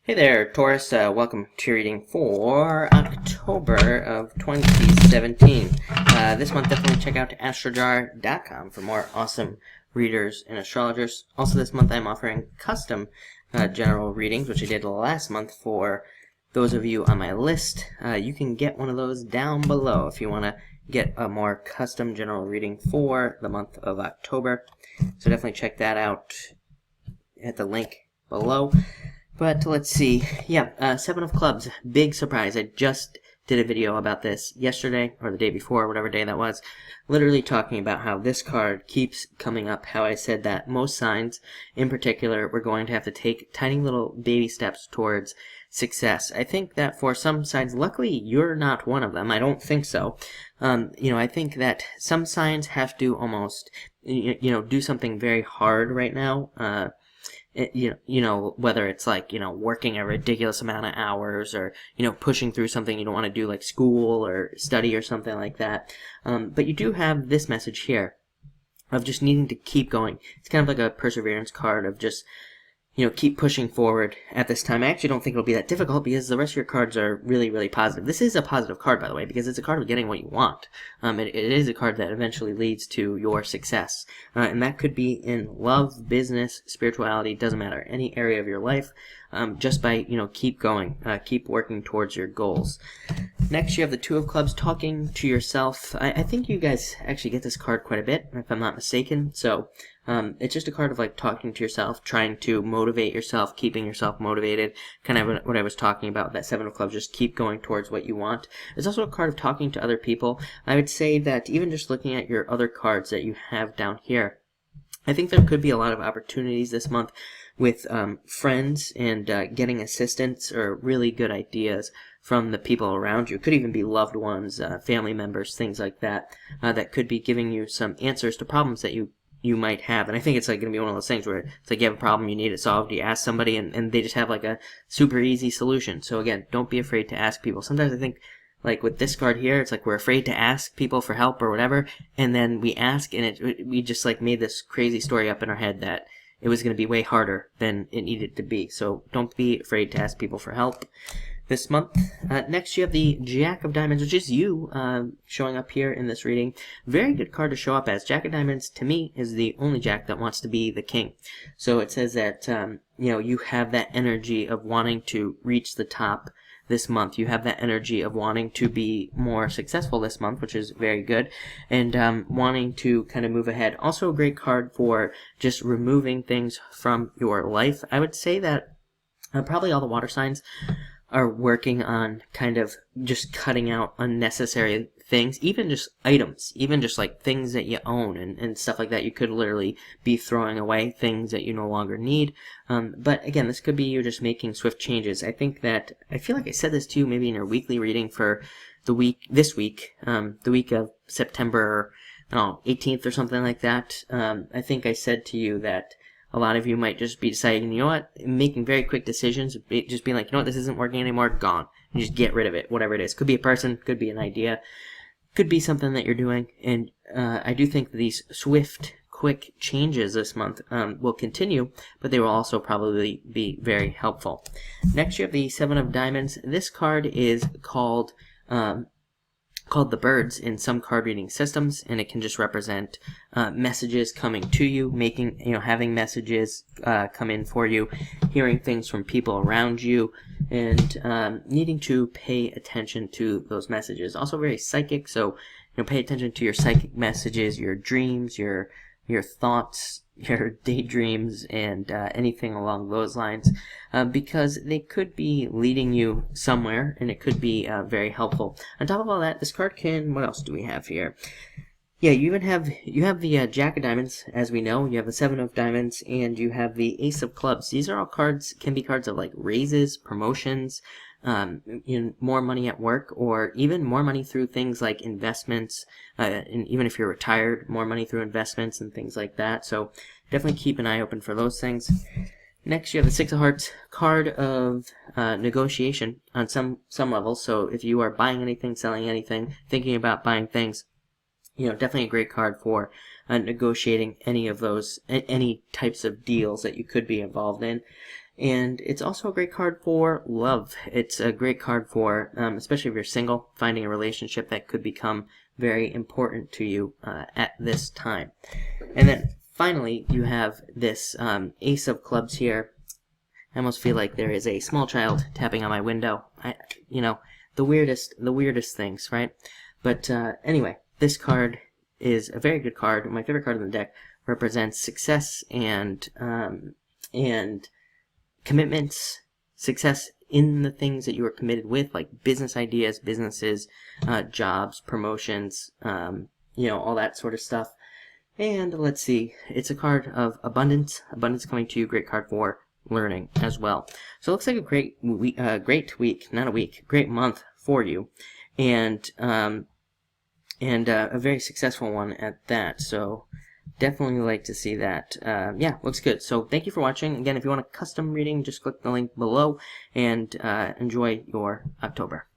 Hey there, Taurus. Welcome to your reading for October of 2017. This month, definitely check out astrojar.com for more awesome readers and astrologers. Also, this month, I'm offering custom general readings, which I did last month for those of you on my list. You can get one of those down below if you want to get a more custom general reading for the month of October. So definitely check that out at the link below. But let's see. Yeah, Seven of Clubs. Big surprise. I just did a video about this yesterday, or the day before, whatever day that was. Literally talking about how this card keeps coming up. How I said that most signs, in particular, were going to have to take tiny little baby steps towards success. I think that for some signs, luckily, you're not one of them. I don't think so. I think that some signs have to almost, do something very hard right now. Whether it's like, working a ridiculous amount of hours or, pushing through something you don't want to do like school or study or something like that. But you do have this message here of just needing to keep going. It's kind of like a perseverance card of just, keep pushing forward at this time. I actually don't think it'll be that difficult because the rest of your cards are really, really positive. This is a positive card, by the way, because it's a card of getting what you want. It is a card that eventually leads to your success. And that could be in love, business, spirituality, doesn't matter, any area of your life, just by, keep going, keep working towards your goals. Next, you have the Two of Clubs, talking to yourself. I think you guys actually get this card quite a bit, if I'm not mistaken. So, it's just a card of like talking to yourself, trying to motivate yourself, keeping yourself motivated, kind of what I was talking about, that Seven of Clubs, just keep going towards what you want. It's also a card of talking to other people. I would say that even just looking at your other cards that you have down here, I think there could be a lot of opportunities this month with friends and getting assistance or really good ideas from the people around you. It could even be loved ones, family members, things like that, that could be giving you some answers to problems that you might have. And I think it's like going to be one of those things where it's like you have a problem, you need it solved, you ask somebody, and they just have like a super easy solution. So again, don't be afraid to ask people. Sometimes I think, like with this card here, it's like we're afraid to ask people for help or whatever, and then we ask, and we just like made this crazy story up in our head that it was going to be way harder than it needed to be. So don't be afraid to ask people for help this month. Next, you have the Jack of Diamonds, which is you showing up here in this reading. Very good card to show up as. Jack of Diamonds, to me, is the only Jack that wants to be the king. So it says that, you have that energy of wanting to reach the top this month. You have that energy of wanting to be more successful this month, which is very good, and wanting to kind of move ahead. Also a great card for just removing things from your life. I would say that probably all the water signs are working on kind of just cutting out unnecessary things, even just items, even just like things that you own and stuff like that. You could literally be throwing away things that you no longer need. But again, this could be you just making swift changes. I feel like I said this to you maybe in your weekly reading for the week, the week of September, 18th or something like that. I think I said to you that a lot of you might just be deciding, making very quick decisions, just being like, this isn't working anymore, gone. And just get rid of it, whatever it is. Could be a person, could be an idea, could be something that you're doing. And I do think that these swift, quick changes this month will continue, but they will also probably be very helpful. Next, you have the Seven of Diamonds. This card is called the Birds in some card reading systems, and it can just represent messages coming to you, having messages come in for you, hearing things from people around you, and needing to pay attention to those messages. Also very psychic, so pay attention to your psychic messages, your dreams, your thoughts, your daydreams, and anything along those lines, because they could be leading you somewhere, and it could be very helpful. On top of all that, this card can, what else do we have here? Yeah, you have the Jack of Diamonds, as we know. You have the Seven of Diamonds, and you have the Ace of Clubs. These are all can be cards of like raises, promotions, more money at work, or even more money through things like investments, and even if you're retired, more money through investments and things like that. So definitely keep an eye open for those things. Next, you have the Six of Hearts, card of negotiation on some levels. So if you are buying anything, selling anything, thinking about buying things, definitely a great card for negotiating any of those, any types of deals that you could be involved in. And it's also a great card for love. It's a great card for, especially if you're single, finding a relationship that could become very important to you at this time. And then finally, you have this Ace of Clubs here. I almost feel like there is a small child tapping on my window. The weirdest things, right? But anyway, this card is a very good card. My favorite card in the deck. Represents success and commitments, success in the things that you are committed with, like business ideas, businesses, jobs, promotions, all that sort of stuff. And let's see, it's a card of abundance coming to you, great card for learning as well. So it looks like a great month for you, and a very successful one at that. So definitely like to see that. Yeah, looks good. So thank you for watching. Again, if you want a custom reading, just click the link below and enjoy your October.